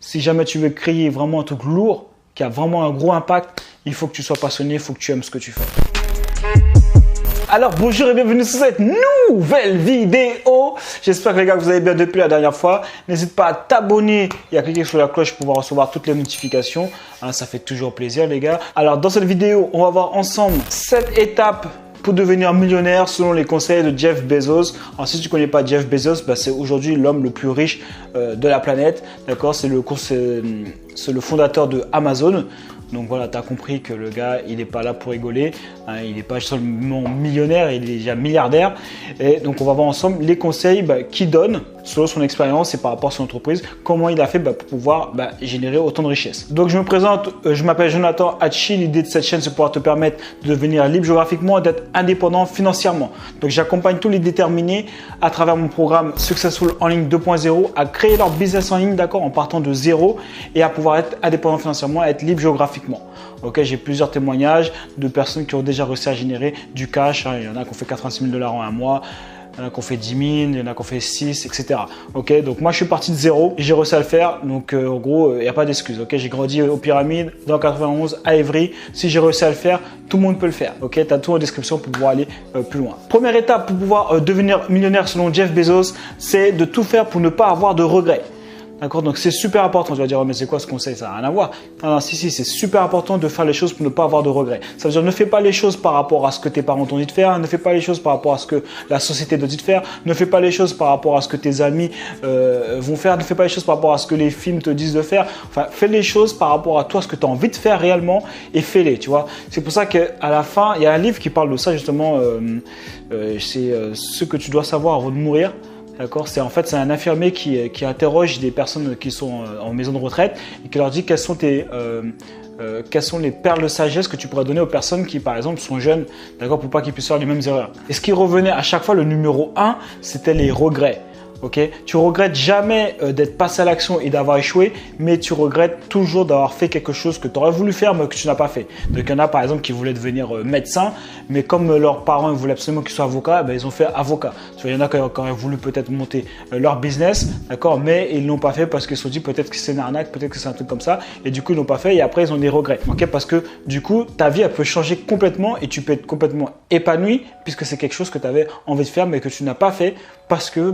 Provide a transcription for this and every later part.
si jamais tu veux créer vraiment un truc lourd, qui a vraiment un gros impact, il faut que tu sois passionné, il faut que tu aimes ce que tu fais. Alors bonjour et bienvenue sur cette nouvelle vidéo. J'espère que les gars vous allez bien depuis la dernière fois. N'hésite pas à t'abonner et à cliquer sur la cloche pour pouvoir recevoir toutes les notifications. Ça fait toujours plaisir les gars. Alors dans cette vidéo, on va voir ensemble 7 étapes pour devenir millionnaire selon les conseils de Jeff Bezos. Alors si tu ne connais pas Jeff Bezos, c'est aujourd'hui l'homme le plus riche de la planète. D'accord, c'est le fondateur de Amazon. Donc voilà, tu as compris que le gars, il n'est pas là pour rigoler. Il n'est pas seulement millionnaire, il est déjà milliardaire. Et donc on va voir ensemble les conseils qu'il donne selon son expérience et par rapport à son entreprise, comment il a fait pour pouvoir générer autant de richesse. Donc je me présente, je m'appelle Jonathan Hachi. L'idée de cette chaîne, c'est pouvoir te permettre de devenir libre géographiquement et d'être indépendant financièrement. Donc j'accompagne tous les déterminés à travers mon programme Successful en ligne 2.0 à créer leur business en ligne, d'accord, en partant de zéro et à pouvoir être indépendant financièrement et être libre géographiquement. Ok, j'ai plusieurs témoignages de personnes qui ont déjà réussi à générer du cash. Il y en a qui ont fait 86 000 $ en un mois. Il y en a qui ont fait 10 000, il y en a qui ont fait 6, etc. Ok, donc moi je suis parti de zéro et j'ai réussi à le faire. Donc en gros, il n'y a pas d'excuse. Ok, j'ai grandi aux Pyramides, dans 91, à Évry. Si j'ai réussi à le faire, tout le monde peut le faire. Ok, tu as tout en description pour pouvoir aller plus loin. Première étape pour pouvoir devenir millionnaire selon Jeff Bezos, c'est de tout faire pour ne pas avoir de regrets. D'accord, donc c'est super important. Tu vas dire, mais c'est quoi ce conseil? Ça n'a rien à voir. Non, si, c'est super important de faire les choses pour ne pas avoir de regrets. Ça veut dire, ne fais pas les choses par rapport à ce que tes parents t'ont dit de faire, ne fais pas les choses par rapport à ce que la société te dit de faire, ne fais pas les choses par rapport à ce que tes amis vont faire, ne fais pas les choses par rapport à ce que les films te disent de faire. Enfin, fais les choses par rapport à toi, ce que tu as envie de faire réellement et fais-les, tu vois. C'est pour ça qu'à la fin, il y a un livre qui parle de ça justement, c'est ce que tu dois savoir avant de mourir. D'accord, c'est un infirmier qui interroge des personnes qui sont en maison de retraite et qui leur dit quelles sont les perles de sagesse que tu pourrais donner aux personnes qui, par exemple, sont jeunes, d'accord, pour pas qu'ils puissent faire les mêmes erreurs. Et ce qui revenait à chaque fois, le numéro 1, c'était les regrets. Okay, tu regrettes jamais d'être passé à l'action et d'avoir échoué, mais tu regrettes toujours d'avoir fait quelque chose que tu aurais voulu faire mais que tu n'as pas fait. Donc il y en a par exemple qui voulaient devenir médecin, mais comme leurs parents voulaient absolument qu'ils soient avocats, ils ont fait avocat. Tu vois, il y en a qui auraient voulu peut-être monter leur business, d'accord, mais ils ne l'ont pas fait parce qu'ils se sont dit peut-être que c'est une arnaque, peut-être que c'est un truc comme ça, et du coup ils l'ont pas fait et après ils ont des regrets. Okay, parce que du coup ta vie elle peut changer complètement et tu peux être complètement épanoui puisque c'est quelque chose que tu avais envie de faire mais que tu n'as pas fait parce que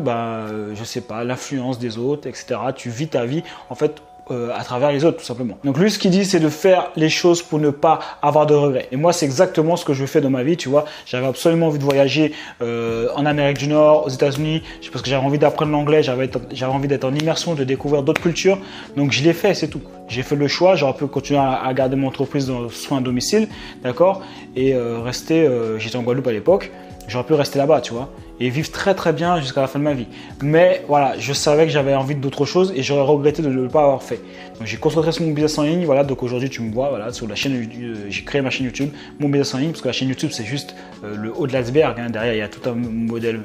je sais pas, l'influence des autres, etc. Tu vis ta vie en fait à travers les autres tout simplement. Donc lui ce qu'il dit c'est de faire les choses pour ne pas avoir de regrets. Et moi c'est exactement ce que je fais dans ma vie, tu vois. J'avais absolument envie de voyager en Amérique du Nord, aux États-Unis, parce que j'avais envie d'apprendre l'anglais, j'avais envie d'être en immersion, de découvrir d'autres cultures. Donc je l'ai fait, c'est tout. J'ai fait le choix, j'aurais pu continuer à garder mon entreprise dans soins à domicile, d'accord, et rester, j'étais en Guadeloupe à l'époque. J'aurais pu rester là-bas, tu vois, et vivre très très bien jusqu'à la fin de ma vie. Mais voilà, je savais que j'avais envie d'autre chose et j'aurais regretté de ne pas avoir fait. Donc j'ai concentré sur mon business en ligne, voilà, donc aujourd'hui tu me vois, voilà, sur la chaîne, j'ai créé ma chaîne YouTube, mon business en ligne, parce que la chaîne YouTube c'est juste le haut de l'iceberg, hein. Derrière il y a tout un modèle,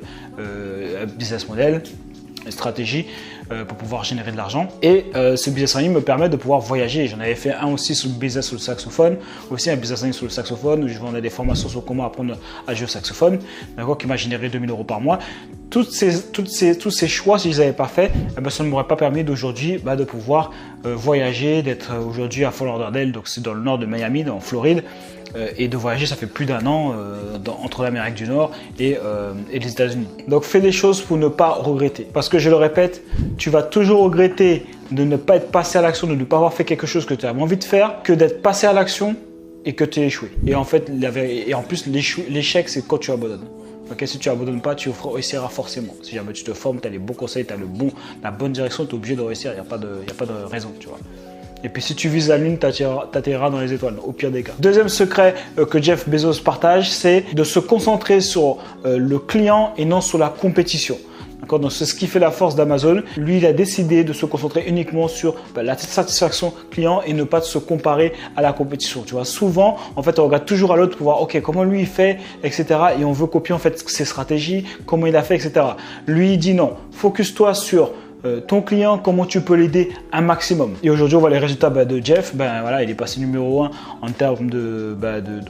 business model, stratégie pour pouvoir générer de l'argent. Et ce business en ligne me permet de pouvoir voyager. J'en avais fait un aussi sur le business sur le saxophone, aussi un business en ligne sur le saxophone où je vendais des formations sur comment apprendre à jouer au saxophone, d'accord, qui m'a généré 2 000 € par mois. Tous ces choix, si je les avais pas fait, ça ne m'aurait pas permis d'aujourd'hui de pouvoir voyager, d'être aujourd'hui à Fort Lauderdale, donc c'est dans le nord de Miami, en Floride. Et de voyager, ça fait plus d'1 an entre l'Amérique du Nord et les États-Unis. Donc fais des choses pour ne pas regretter. Parce que je le répète, tu vas toujours regretter de ne pas être passé à l'action, de ne pas avoir fait quelque chose que tu avais envie de faire, que d'être passé à l'action et que tu aies échoué. Et en fait, en plus, l'échec, c'est quand tu abandonnes. Okay, si tu n'abandonnes pas, tu réussiras forcément. Si jamais tu te formes, tu as les bons conseils, tu as la bonne direction, tu es obligé de réussir. Il n'y a pas de raison, tu vois. Et puis si tu vises la lune, tu atterriras dans les étoiles, au pire des cas. Deuxième secret que Jeff Bezos partage, c'est de se concentrer sur le client et non sur la compétition. Donc c'est ce qui fait la force d'Amazon. Lui, il a décidé de se concentrer uniquement sur la satisfaction client et ne pas de se comparer à la compétition. Tu vois, souvent, en fait, on regarde toujours à l'autre pour voir, ok, comment lui il fait, etc. Et on veut copier en fait ses stratégies, comment il a fait, etc. Lui, il dit non, focus-toi sur ton client, comment tu peux l'aider un maximum. Et aujourd'hui, on voit les résultats de Jeff. Voilà, il est passé numéro 1 en termes de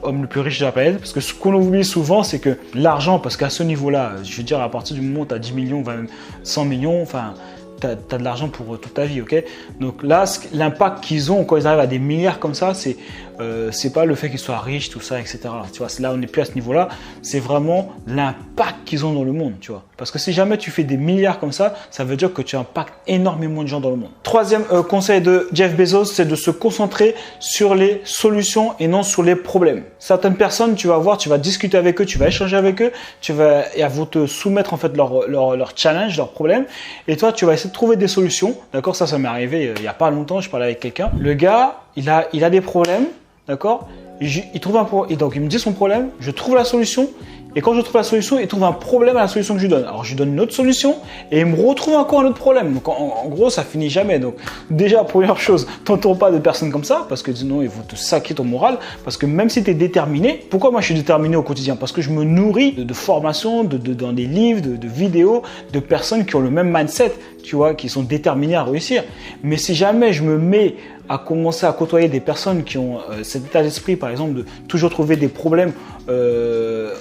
homme le plus riche de la planète. Parce que ce qu'on oublie souvent, c'est que l'argent, parce qu'à ce niveau-là, je veux dire, à partir du moment où tu as 10 millions, 20, 100 millions, enfin, tu as de l'argent pour toute ta vie, ok? Donc là, l'impact qu'ils ont quand ils arrivent à des milliards comme ça, c'est pas le fait qu'ils soient riches, tout ça, etc. Tu vois, là, on n'est plus à ce niveau-là. C'est vraiment l'impact qu'ils ont dans le monde, tu vois. Parce que si jamais tu fais des milliards comme ça veut dire que tu impactes énormément de gens dans le monde. Troisième conseil de Jeff Bezos, c'est de se concentrer sur les solutions et non sur les problèmes. Certaines personnes, tu vas voir, tu vas discuter avec eux, tu vas échanger avec eux, elles vont te soumettre en fait leur challenge, leurs problèmes, et toi, tu vas essayer de trouver des solutions. D'accord, ça m'est arrivé il y a pas longtemps, je parlais avec quelqu'un. Le gars, il a des problèmes, d'accord. Il trouve un problème, et donc il me dit son problème, je trouve la solution. Et quand je trouve la solution, il trouve un problème à la solution que je lui donne. Alors, je lui donne une autre solution et il me retrouve encore un autre problème. Donc, en gros, ça finit jamais. Donc, déjà, première chose, t'entoure pas de personnes comme ça parce que sinon, ils vont te saquer ton moral. Parce que même si tu es déterminé, pourquoi moi je suis déterminé au quotidien? Parce que je me nourris de formations, dans des livres, de vidéos, de personnes qui ont le même mindset, tu vois, qui sont déterminées à réussir. Mais si jamais je me mets à commencer à côtoyer des personnes qui ont cet état d'esprit, par exemple, de toujours trouver des problèmes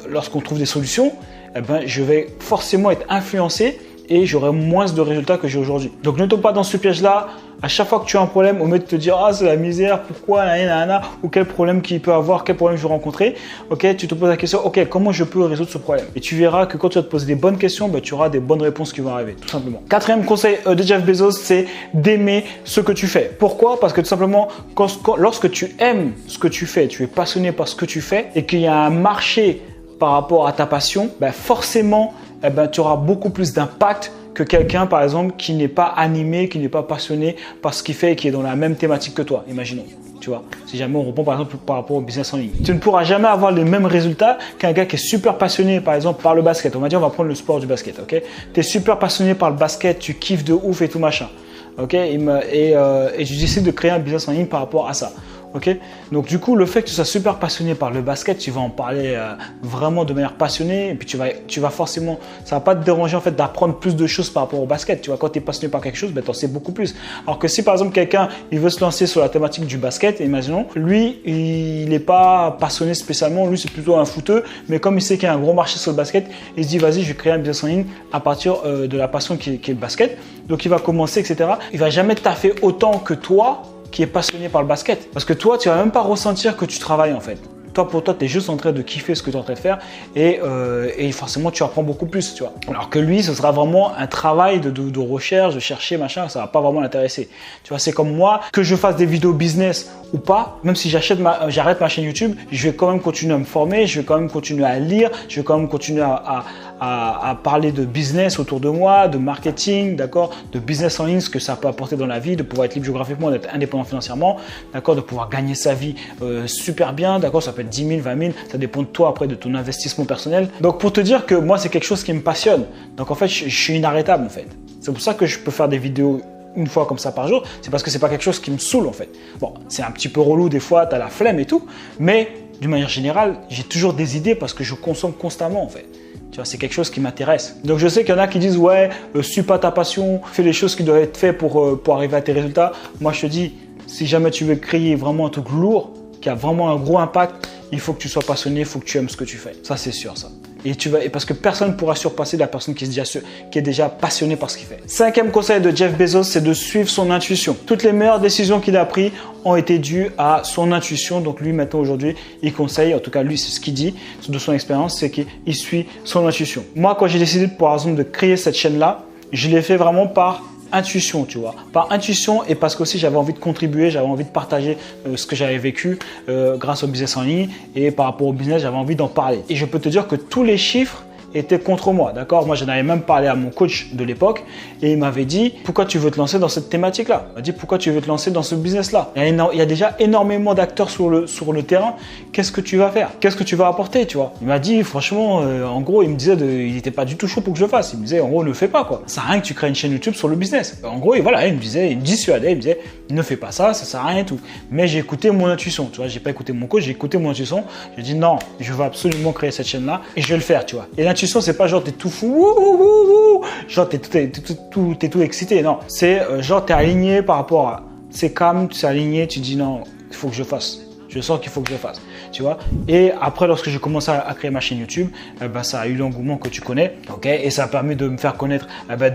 lorsqu'on trouve des solutions, eh ben, je vais forcément être influencé et j'aurai moins de résultats que j'ai aujourd'hui. Donc ne tombe pas dans ce piège-là. À chaque fois que tu as un problème, au lieu de te dire « Ah, c'est la misère, pourquoi, ou quel problème qu'il peut avoir, quel problème je vais rencontrer », ok, tu te poses la question « Ok, comment je peux résoudre ce problème ?» Et tu verras que quand tu vas te poser des bonnes questions, ben, tu auras des bonnes réponses qui vont arriver, tout simplement. Quatrième conseil de Jeff Bezos, c'est d'aimer ce que tu fais. Pourquoi? Parce que tout simplement, lorsque tu aimes ce que tu fais, tu es passionné par ce que tu fais et qu'il y a un marché par rapport à ta passion, ben forcément, eh ben, tu auras beaucoup plus d'impact que quelqu'un, par exemple, qui n'est pas animé, qui n'est pas passionné par ce qu'il fait et qui est dans la même thématique que toi, imaginons. Tu vois, si jamais on reprend par exemple par rapport au business en ligne. Tu ne pourras jamais avoir les mêmes résultats qu'un gars qui est super passionné, par exemple, par le basket. On va dire, on va prendre le sport du basket, ok? Tu es super passionné par le basket, tu kiffes de ouf et tout machin. Ok, et je décide de créer un business en ligne par rapport à ça. Ok, donc du coup, le fait que tu sois super passionné par le basket, tu vas en parler vraiment de manière passionnée, et puis tu vas forcément, ça va pas te déranger en fait d'apprendre plus de choses par rapport au basket. Tu vois, quand tu es passionné par quelque chose, ben, tu en sais beaucoup plus. Alors que si par exemple quelqu'un il veut se lancer sur la thématique du basket, imaginons, lui il n'est pas passionné spécialement, lui c'est plutôt un footeux, mais comme il sait qu'il y a un gros marché sur le basket, il se dit vas-y, je vais créer un business en ligne à partir de la passion qui est le basket. Donc il va commencer, etc. Il va jamais taffer autant que toi qui est passionné par le basket. Parce que toi, tu vas même pas ressentir que tu travailles en fait. Pour toi, tu es juste en train de kiffer ce que tu es en train de faire et forcément, tu apprends beaucoup plus, tu vois. Alors que lui, ce sera vraiment un travail de recherche, de chercher, machin, ça va pas vraiment l'intéresser. Tu vois, c'est comme moi, que je fasse des vidéos business ou pas, même si j'arrête ma chaîne YouTube, je vais quand même continuer à me former, je vais quand même continuer à lire, je vais quand même continuer à parler de business autour de moi, de marketing, d'accord, de business en ligne, ce que ça peut apporter dans la vie, de pouvoir être libre géographiquement, d'être indépendant financièrement, d'accord, de pouvoir gagner sa vie super bien, d'accord, ça peut être 10 000, 20 000, ça dépend de toi après, de ton investissement personnel. Donc pour te dire que moi, c'est quelque chose qui me passionne. Donc en fait, je suis inarrêtable en fait. C'est pour ça que je peux faire des vidéos une fois comme ça par jour, c'est parce que c'est pas quelque chose qui me saoule en fait. Bon, c'est un petit peu relou des fois, tu as la flemme et tout, mais d'une manière générale, j'ai toujours des idées parce que je consomme constamment en fait. Tu vois, c'est quelque chose qui m'intéresse. Donc je sais qu'il y en a qui disent ouais, suis pas ta passion, fais les choses qui doivent être faites pour arriver à tes résultats. Moi je te dis, si jamais tu veux créer vraiment un truc lourd, qui a vraiment un gros impact, il faut que tu sois passionné, il faut que tu aimes ce que tu fais. Ça c'est sûr ça. Et parce que personne ne pourra surpasser la personne qui est déjà passionnée par ce qu'il fait. Cinquième conseil de Jeff Bezos, c'est de suivre son intuition. Toutes les meilleures décisions qu'il a prises ont été dues à son intuition. Donc lui, maintenant, aujourd'hui, il conseille, en tout cas lui, c'est ce qu'il dit de son expérience, c'est qu'il suit son intuition. Moi, quand j'ai décidé par exemple de créer cette chaîne-là, je l'ai fait vraiment par intuition, tu vois, par intuition et parce qu'aussi j'avais envie de contribuer, j'avais envie de partager ce que j'avais vécu grâce au business en ligne et par rapport au business, j'avais envie d'en parler. Et je peux te dire que tous les chiffres étaient contre moi, d'accord? Moi, j'en avais même parlé à mon coach de l'époque et il m'avait dit « Pourquoi tu veux te lancer dans cette thématique-là » Il m'a dit « Pourquoi tu veux te lancer dans ce business-là » Il y a déjà énormément d'acteurs sur le terrain. Qu'est-ce que tu vas faire? Qu'est-ce que tu vas apporter, tu vois? Il m'a dit franchement, en gros, il me disait il n'était pas du tout chaud pour que je le fasse. Il me disait en gros, ne fais pas quoi. Ça sert à rien que tu crées une chaîne YouTube sur le business. En gros, et voilà, il me dissuadait, il me disait ne fais pas ça, ça sert à rien et tout. Mais j'ai écouté mon intuition, tu vois, j'ai pas écouté mon coach, j'ai écouté mon intuition. J'ai dit non, je veux absolument créer cette chaîne-là et je vais le faire, tu vois. Et l'intuition, c'est pas genre t'es tout fou, genre t'es tout excité, non. C'est genre t'es aligné par rapport à, c'est calme, tu es aligné, tu dis non, il faut que je fasse. Je sens qu'il faut que je le fasse, tu vois. Et après, lorsque j'ai commencé à créer ma chaîne YouTube, ça a eu l'engouement que tu connais, ok. Et ça a permis de me faire connaître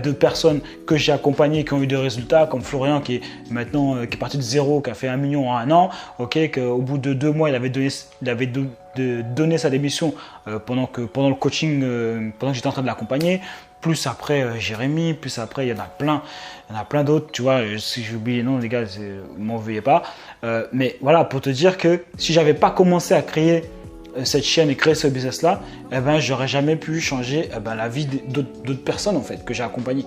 deux personnes que j'ai accompagnées qui ont eu des résultats, comme Florian qui est maintenant qui est parti de zéro, qui a fait 1 million en 1 an, ok. Qu'au bout de 2 mois, il avait donné sa démission pendant le coaching, pendant que j'étais en train de l'accompagner. Plus après Jérémy, plus après il y en a plein d'autres, tu vois. Si j'oublie les noms, les gars, m'en veuillez pas. Mais voilà, pour te dire que si j'avais pas commencé à créer cette chaîne et créer ce business là, j'aurais jamais pu changer la vie d'autres personnes en fait que j'ai accompagnées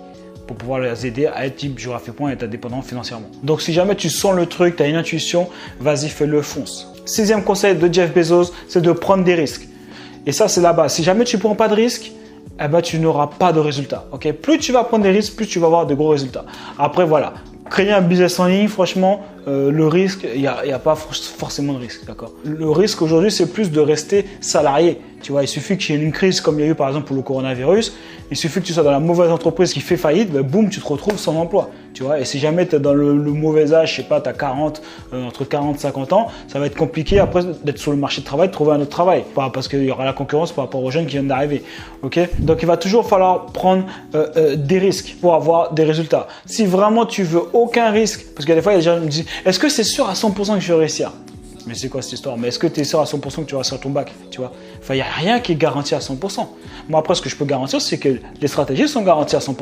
pour pouvoir les aider à être type jour à fait point et être indépendant financièrement. Donc si jamais tu sens le truc, tu as une intuition, vas-y, fais-le, fonce. 6e conseil de Jeff Bezos, c'est de prendre des risques. Et ça, c'est la base. Si jamais tu ne prends pas de risques, tu n'auras pas de résultats. Okay? Plus tu vas prendre des risques, plus tu vas avoir de gros résultats. Après, voilà. Créer un business en ligne, franchement, le risque, il n'y a pas forcément de risque. D'accord. Le risque aujourd'hui, c'est plus de rester salarié. Tu vois, il suffit qu'il y ait une crise comme il y a eu par exemple pour le coronavirus. Il suffit que tu sois dans la mauvaise entreprise qui fait faillite, boum, tu te retrouves sans emploi. Tu vois, et si jamais tu es dans le mauvais âge, je sais pas, tu as entre 40 et 50 ans, ça va être compliqué après d'être sur le marché de travail, de trouver un autre travail. Parce qu'il y aura la concurrence par rapport aux jeunes qui viennent d'arriver. Okay. Donc il va toujours falloir prendre des risques pour avoir des résultats. Si vraiment tu veux aucun risque, parce que des fois il y a des gens qui me disent, est-ce que c'est sûr à 100% que je vais réussir? Mais c'est quoi cette histoire? Mais est-ce que tu es sûr à 100% que tu vas réussir ton bac? Tu vois, enfin, il n'y a rien qui est garanti à 100%. Moi, après, ce que je peux garantir, c'est que les stratégies sont garanties à 100%.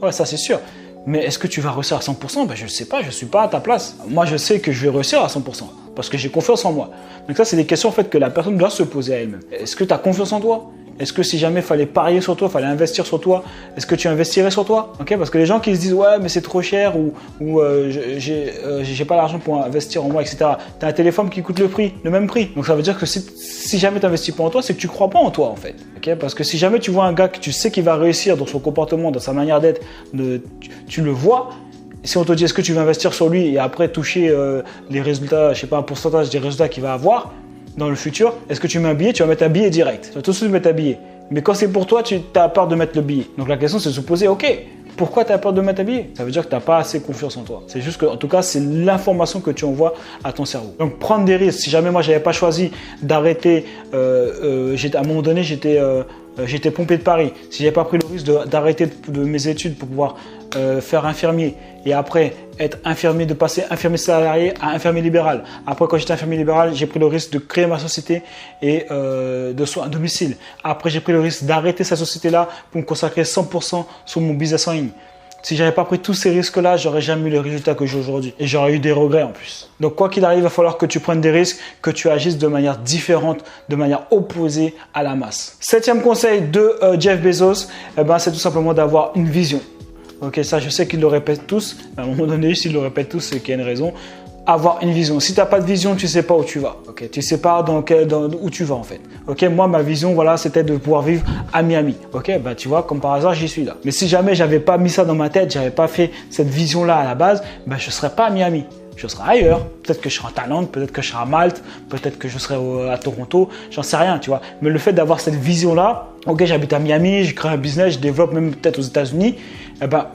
Ouais, ça, c'est sûr. Mais est-ce que tu vas réussir à 100%? Je ne sais pas, je ne suis pas à ta place. Moi, je sais que je vais réussir à 100% parce que j'ai confiance en moi. Donc ça, c'est des questions en fait, que la personne doit se poser à elle-même. Est-ce que tu as confiance en toi? Est-ce que si jamais il fallait parier sur toi, il fallait investir sur toi, est-ce que tu investirais sur toi? Okay, parce que les gens qui se disent ouais mais c'est trop cher ou j'ai pas l'argent pour investir en moi, etc. Tu as un téléphone qui coûte le même prix. Donc ça veut dire que si jamais tu n'investis pas en toi, c'est que tu crois pas en toi en fait. Okay, parce que si jamais tu vois un gars que tu sais qu'il va réussir dans son comportement, dans sa manière d'être, tu le vois. Si on te dit est-ce que tu veux investir sur lui et après toucher les résultats, je sais pas, un pourcentage des résultats qu'il va avoir dans le futur, est-ce que tu mets un billet? Tu vas mettre un billet direct. Tu vas tout de suite mettre un billet. Mais quand c'est pour toi, tu as peur de mettre le billet. Donc la question, c'est de se poser, ok, pourquoi tu as peur de mettre un billet? Ça veut dire que tu n'as pas assez confiance en toi. C'est juste que, en tout cas, c'est l'information que tu envoies à ton cerveau. Donc prendre des risques. Si jamais moi, je n'avais pas choisi d'arrêter, à un moment donné, j'étais pompier de Paris. Si je n'avais pas pris le risque d'arrêter de mes études pour pouvoir faire infirmier et après être infirmier, de passer infirmier salarié à infirmier libéral. Après, quand j'étais infirmier libéral, j'ai pris le risque de créer ma société et de soins à domicile. Après, j'ai pris le risque d'arrêter cette société-là pour me consacrer 100% sur mon business en ligne. Si j'avais pas pris tous ces risques-là, j'aurais jamais eu les résultats que j'ai aujourd'hui. Et j'aurais eu des regrets en plus. Donc quoi qu'il arrive, il va falloir que tu prennes des risques, que tu agisses de manière différente, de manière opposée à la masse. 7e conseil de Jeff Bezos, c'est tout simplement d'avoir une vision. Ok, ça je sais qu'ils le répètent tous. À un moment donné, s'ils le répètent tous, c'est qu'il y a une raison. Avoir une vision. Si tu n'as pas de vision, tu ne sais pas où tu vas. Okay, tu ne sais pas où tu vas en fait. Ok, moi, ma vision, voilà, c'était de pouvoir vivre à Miami. Ok, tu vois, comme par hasard, j'y suis là. Mais si jamais je n'avais pas mis ça dans ma tête, je n'avais pas fait cette vision-là à la base, je ne serais pas à Miami. Je serai ailleurs. Peut-être que je serai en Thaïlande, peut-être que je serai à Malte, peut-être que je serai à Toronto, j'en sais rien, tu vois. Mais le fait d'avoir cette vision-là, ok, j'habite à Miami, je crée un business, je développe même peut-être aux États-Unis,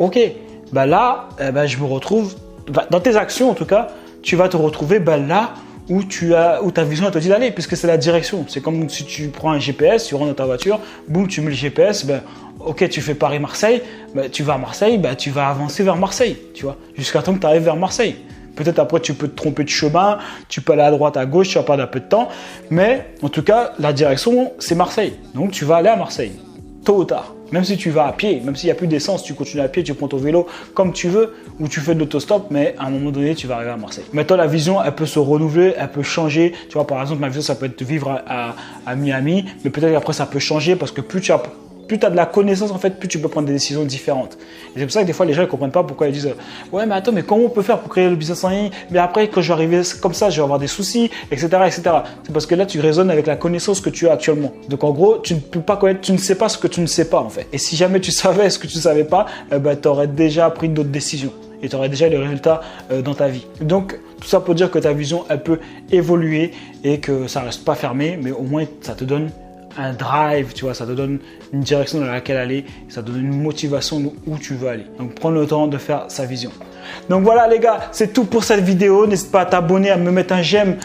ok, là, je me retrouve, dans tes actions en tout cas, tu vas te retrouver là où ta vision te dit d'aller, puisque c'est la direction. C'est comme si tu prends un GPS, tu rentres dans ta voiture, boum, tu mets le GPS, ok, tu fais Paris-Marseille, tu vas à Marseille, tu vas avancer vers Marseille, tu vois, jusqu'à temps que tu arrives vers Marseille. Peut-être après, tu peux te tromper de chemin, tu peux aller à droite, à gauche, tu vas perdre un peu de temps. Mais en tout cas, la direction, c'est Marseille. Donc, tu vas aller à Marseille, tôt ou tard. Même si tu vas à pied, même s'il n'y a plus d'essence, tu continues à pied, tu prends ton vélo comme tu veux, ou tu fais de l'autostop, mais à un moment donné, tu vas arriver à Marseille. Maintenant, la vision, elle peut se renouveler, elle peut changer. Tu vois, par exemple, ma vision, ça peut être de vivre à Miami, mais peut-être qu'après, ça peut changer parce que plus tu as de la connaissance, en fait, plus tu peux prendre des décisions différentes. Et c'est pour ça que des fois, les gens ne comprennent pas pourquoi ils disent « Ouais, mais attends, mais comment on peut faire pour créer le business en ligne? Mais après, quand je vais arriver comme ça, je vais avoir des soucis, etc. etc. » C'est parce que là, tu raisonnes avec la connaissance que tu as actuellement. Donc, en gros, tu ne peux pas connaître, tu ne sais pas ce que tu ne sais pas, en fait. Et si jamais tu savais ce que tu ne savais pas, tu aurais déjà pris d'autres décisions. Et tu aurais déjà les résultats dans ta vie. Donc, tout ça pour dire que ta vision, elle peut évoluer et que ça ne reste pas fermé, mais au moins, ça te donne un drive, tu vois, ça te donne une direction dans laquelle aller, ça te donne une motivation où tu veux aller. Donc, prends le temps de faire sa vision. Donc voilà les gars, c'est tout pour cette vidéo. N'hésite pas à t'abonner, à me mettre un j'aime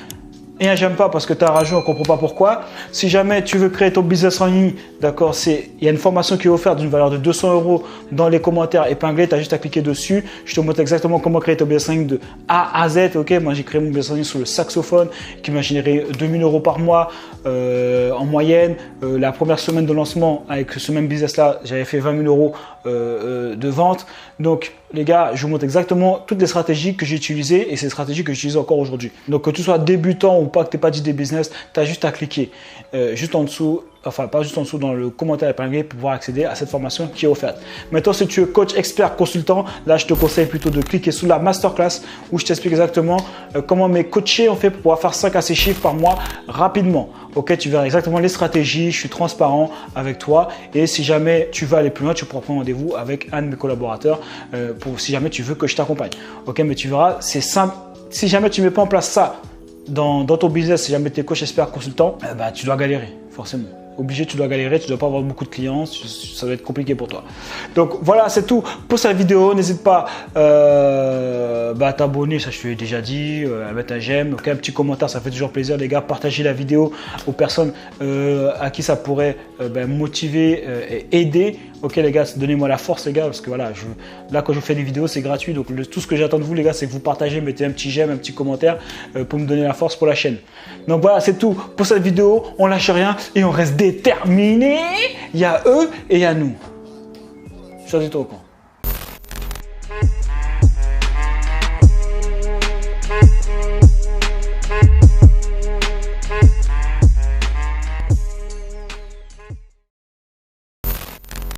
et un j'aime pas parce que tu as ragé, on comprend pas pourquoi. Si jamais tu veux créer ton business en ligne, d'accord, il y a une formation qui est offerte d'une valeur de 200 € dans les commentaires épinglés. Tu as juste à cliquer dessus. Je te montre exactement comment créer ton business en ligne de A à Z. Ok, moi j'ai créé mon business en ligne sur le saxophone qui m'a généré 2000 € par mois en moyenne. La première semaine de lancement avec ce même business là, j'avais fait 20 000 € de vente. Donc les gars, je vous montre exactement toutes les stratégies que j'ai utilisées et ces stratégies que j'utilise encore aujourd'hui. Donc que tu sois débutant ou pas, que tu n'aies pas d'idée business, tu as juste à cliquer juste en dessous, enfin pas juste en dessous, dans le commentaire épinglé pour pouvoir accéder à cette formation qui est offerte. Maintenant, si tu es coach, expert, consultant, là je te conseille plutôt de cliquer sous la masterclass où je t'explique exactement comment mes coachés ont fait pour pouvoir faire 5 à 6 chiffres par mois rapidement. Ok, tu verras exactement les stratégies, je suis transparent avec toi et si jamais tu veux aller plus loin, tu pourras prendre rendez-vous avec un de mes collaborateurs si jamais tu veux que je t'accompagne. Ok, mais tu verras, c'est simple. Si jamais tu ne mets pas en place ça dans ton business, si jamais tu es coach, expert, consultant, tu dois galérer, forcément. Obligé, tu dois galérer, tu ne dois pas avoir beaucoup de clients, ça va être compliqué pour toi. Donc voilà, c'est tout pour cette vidéo. N'hésite pas à t'abonner, ça je te l'ai déjà dit, à mettre un j'aime, un petit commentaire, ça fait toujours plaisir les gars. Partagez la vidéo aux personnes à qui ça pourrait motiver et aider. Ok les gars, donnez-moi la force les gars, parce que voilà, là quand je fais des vidéos c'est gratuit, donc tout ce que j'attends de vous les gars c'est que vous partagez, mettez un petit j'aime, un petit commentaire pour me donner la force pour la chaîne. Donc voilà, c'est tout pour cette vidéo, on lâche rien et on reste déterminé. Il y a eux et il y a nous. Choisis-toi au camp.